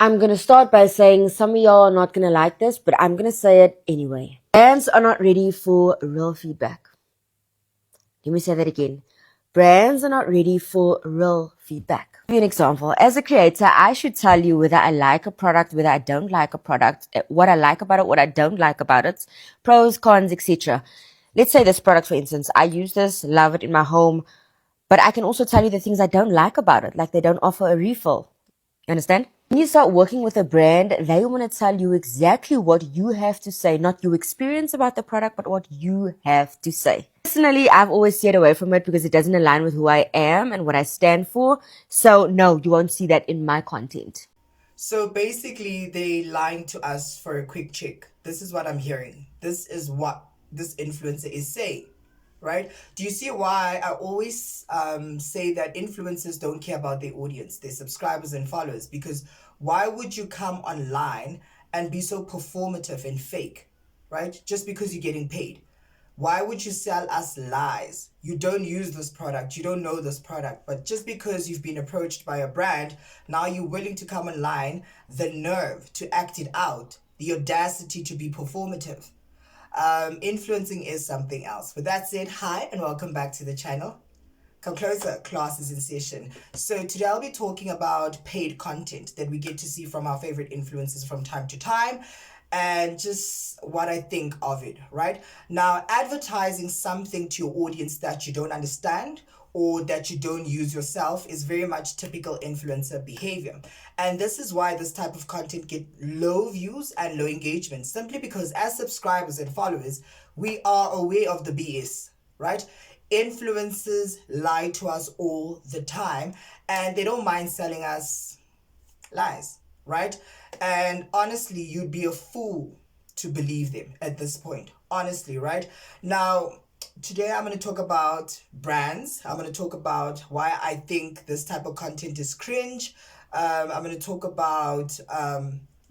I'm going to start by saying some of y'all are not going to like this, but I'm going to say it anyway. Brands are not ready for real feedback. Let me say that again. Brands are not ready for real feedback. I'll give you an example. As a creator, I should tell you whether I like a product, whether I don't like a product, what I like about it, what I don't like about it, pros, cons, etc. Let's say this product, for instance. I use this, love it in my home, but I can also tell you the things I don't like about it, like they don't offer a refill. You understand? When you start working with a brand, they want to tell you exactly what you have to say, not your experience about the product, but what you have to say. Personally, I've always steered away from it because it doesn't align with who I am and what I stand for. So no, you won't see that in my content. So basically, they lying to us for a quick check. This is what I'm hearing. This is what this influencer is saying, right? Do you see why I always say that influencers don't care about their audience, their subscribers and followers? Because why would you come online and be so performative and fake, right? Just because you're getting paid. Why would you sell us lies? You don't use this product, you don't know this product, but just because you've been approached by a brand, now you're willing to come online, the nerve to act it out, the audacity to be performative. Influencing is something else. With that said, hi and welcome back to the channel. Come closer, class is in session. So today I'll be talking about paid content that we get to see from our favorite influencers from time to time and just what I think of it, right? Now, advertising something to your audience that you don't understand or that you don't use yourself is very much typical influencer behavior. And this is why this type of content get low views and low engagement, simply because as subscribers and followers, we are aware of the BS, right? Influencers lie to us all the time and they don't mind selling us lies, right? And honestly, you'd be a fool to believe them at this point, honestly, right? Now, today I'm going to talk about brands. I'm going to talk about why I think this type of content is cringe. I'm going to talk about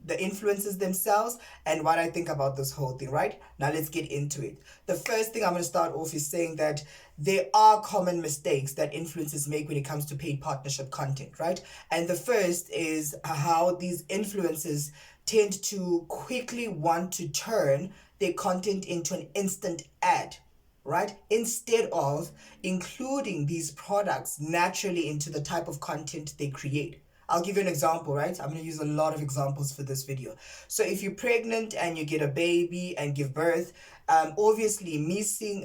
the influencers themselves and what I think about this whole thing, right? Now let's get into it. The first thing I'm going to start off is saying that there are common mistakes that influencers make when it comes to paid partnership content, right? And the first is how these influencers tend to quickly want to turn their content into an instant ad, right? Instead of including these products naturally into the type of content they create. I'll give you an example, right? I'm going to use a lot of examples for this video. So if you're pregnant and you get a baby and give birth, obviously missing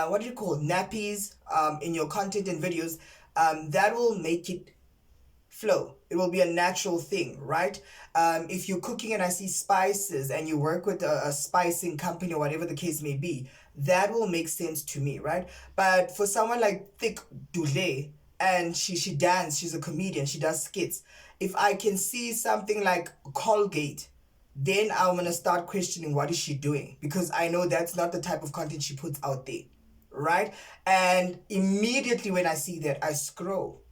what do you call nappies in your content and videos, that will make it flow. It will be a natural thing, right? If you're cooking and I see spices and you work with a spicing company or whatever the case may be, that will make sense to me, right? But for someone like Thick Dule, and she dance, she's a comedian, she does skits. If I can see something like Colgate, then I'm gonna start questioning what is she doing, because I know that's not the type of content she puts out there, right? And immediately when I see that, I scroll,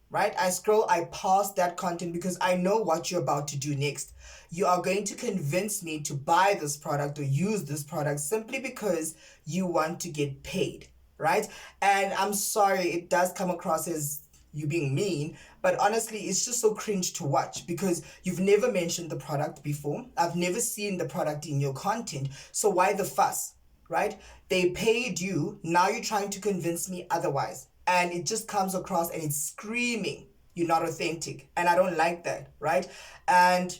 right? I scroll, I pause that content because I know what you're about to do next. You are going to convince me to buy this product or use this product simply because you want to get paid, right? And I'm sorry, it does come across as you being mean, but honestly, it's just so cringe to watch because you've never mentioned the product before. I've never seen the product in your content. So why the fuss, right? They paid you, now you're trying to convince me otherwise. And it just comes across and it's screaming, you're not authentic. And I don't like that, right? And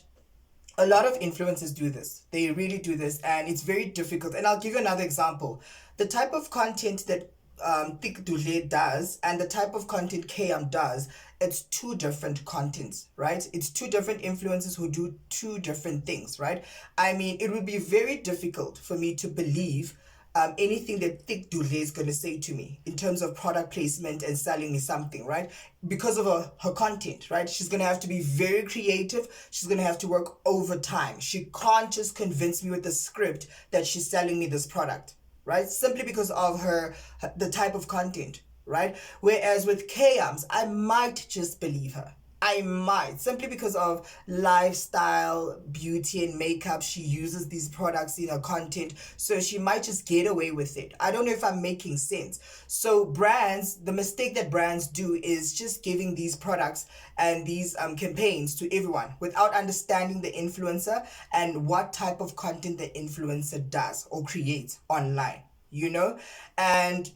a lot of influencers do this. They really do this, and it's very difficult. And I'll give you another example. The type of content that Thick Dule does and the type of content KM does, it's two different contents, right? It's two different influencers who do two different things, right? I mean, it would be very difficult for me to believe anything that Thick Dule is going to say to me in terms of product placement and selling me something, right? Because of her content, right? She's going to have to be very creative. She's going to have to work overtime. She can't just convince me with the script that she's selling me this product, right? Simply because of the type of content, right? Whereas with KMs, I might just believe her. I might, simply because of lifestyle, beauty, and makeup. She uses these products in her content, so she might just get away with it. I don't know if I'm making sense. So, brands, the mistake that brands do is just giving these products and these campaigns to everyone without understanding the influencer and what type of content the influencer does or creates online, you know? And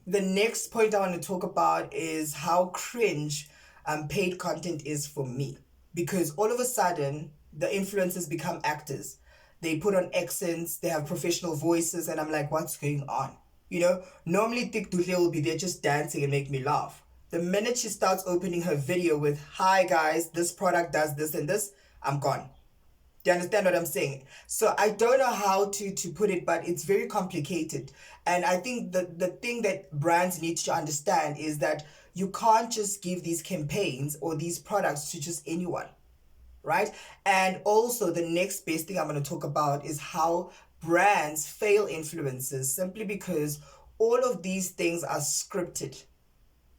the next point I want to talk about is how cringe paid content is for me. Because all of a sudden, the influencers become actors. They put on accents, they have professional voices, and I'm like, what's going on? You know, normally Tik Duhle will be there just dancing and make me laugh. The minute she starts opening her video with, hi guys, this product does this and this, I'm gone. Do you understand what I'm saying? So I don't know how to put it, but it's very complicated. And I think the thing that brands need to understand is that you can't just give these campaigns or these products to just anyone, right? And also the next best thing I'm going to talk about is how brands fail influencers simply because all of these things are scripted,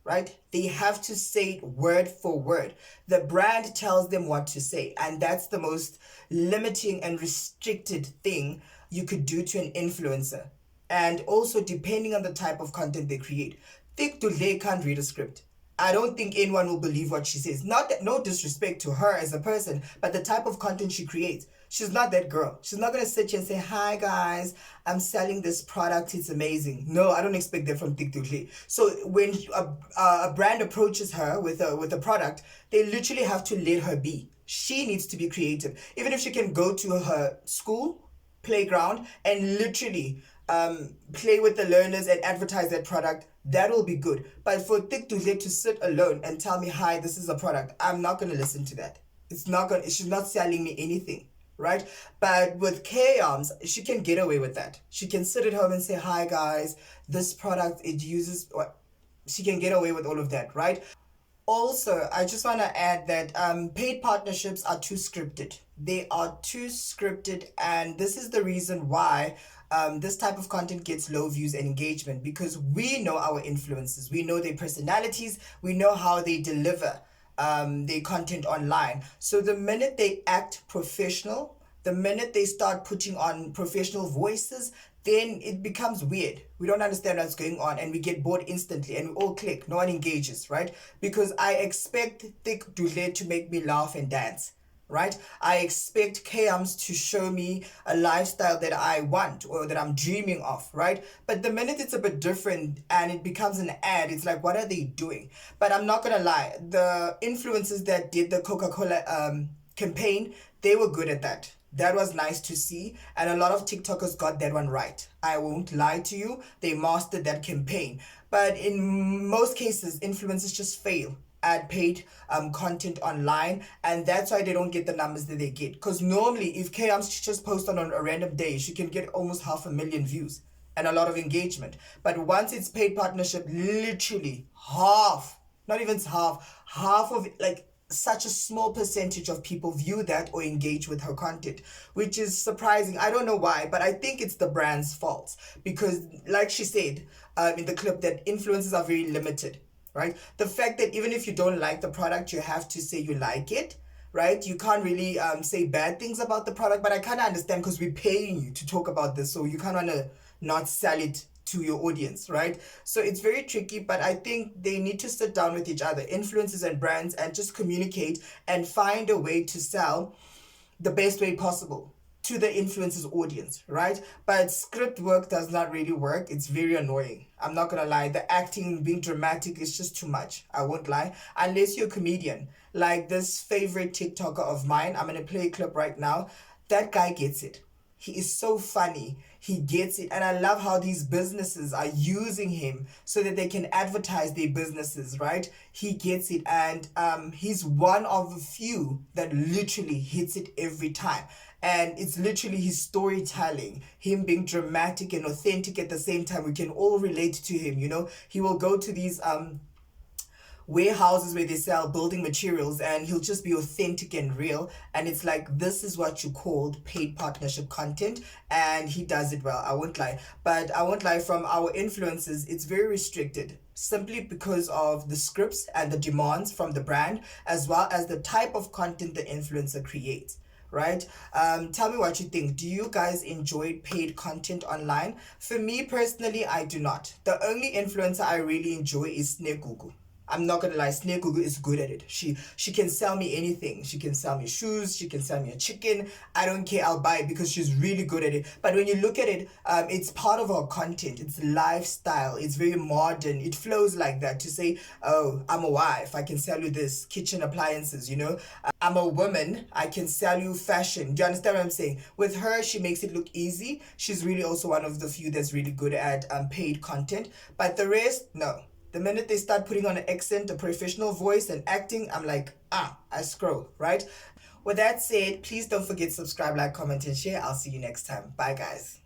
right? They have to say it word for word. The brand tells them what to say, and that's the most limiting and restricted thing you could do to an influencer. And also, depending on the type of content they create, Thick Dule can't read a script. I don't think anyone will believe what she says. Not that, no disrespect to her as a person, but the type of content she creates. She's not that girl. She's not gonna sit here and say, "Hi guys, I'm selling this product. It's amazing." No, I don't expect that from TikTok. So when a brand approaches her with a product, they literally have to let her be. She needs to be creative. Even if she can go to her school playground and literally play with the learners and advertise that product, that will be good. But for TikTok to sit alone and tell me, "Hi, this is a product," I'm not gonna listen to that. It's not gonna. She's not selling me anything, right? But with K-Arms, she can get away with that. She can sit at home and say, "Hi guys, this product it uses." What she can get away with all of that, right? Also, I just want to add that paid partnerships are too scripted. They are too scripted, and this is the reason why this type of content gets low views and engagement, because we know our influencers, we know their personalities, we know how they deliver their content online. So the minute they act professional, the minute they start putting on professional voices, then it becomes weird. We don't understand what's going on and we get bored instantly and we all click. No one engages, right? Because I expect Thick Dule to make me laugh and dance, right? I expect KMs to show me a lifestyle that I want or that I'm dreaming of, right? But the minute it's a bit different and it becomes an ad, it's like, what are they doing? But I'm not gonna lie, the influencers that did the Coca-Cola campaign, they were good at that. That was nice to see, and a lot of TikTokers got that one right. I won't lie to you, they mastered that campaign. But in most cases, influencers just fail at paid content online, and that's why they don't get the numbers that they get. Because normally, if KMs just post on a random day, she can get almost 500,000 views and a lot of engagement. But once it's paid partnership, literally half, not even half of it, like such a small percentage of people view that or engage with her content, which is surprising. I don't know why, but I think it's the brand's fault because, like she said in the clip, that influencers are very limited, right? The fact that even if you don't like the product, you have to say you like it, right? You can't really say bad things about the product, but I kind of understand because we're paying you to talk about this, so you kind of want to not sell it to your audience, right? So it's very tricky, but I think they need to sit down with each other, influencers and brands, and just communicate and find a way to sell the best way possible to the influencer's audience, right? But script work does not really work. It's very annoying. I'm not gonna lie. The acting, being dramatic, is just too much. I won't lie. Unless you're a comedian, like this favorite TikToker of mine, I'm gonna play a clip right now. That guy gets it. He is so funny. He gets it. And I love how these businesses are using him so that they can advertise their businesses, right? He gets it. And he's one of the few that literally hits it every time. And it's literally his storytelling, him being dramatic and authentic at the same time. We can all relate to him, you know? He will go to these warehouses where they sell building materials and he'll just be authentic and real, and it's like, this is what you called paid partnership content, and he does it well. I won't lie, but I won't lie, from our influencers it's very restricted. simply because of the scripts and the demands from the brand, as well as the type of content the influencer creates, right? Tell me what you think. Do you guys enjoy paid content online? For me personally, I do not. The only influencer I really enjoy is Snekugu. I'm not gonna lie, Snake Google is good at it. She can sell me anything. She can sell me shoes. She can sell me a chicken. I don't care. I'll buy it because she's really good at it. But when you look at it, it's part of her content. It's lifestyle. It's very modern. It flows like that. To say, oh, I'm a wife. I can sell you this kitchen appliances. You know, I'm a woman. I can sell you fashion. Do you understand what I'm saying? With her, she makes it look easy. She's really also one of the few that's really good at paid content. But the rest, no. The minute they start putting on an accent, a professional voice, and acting, I'm like, I scroll, right? With that said, please don't forget to subscribe, like, comment, and share. I'll see you next time. Bye, guys.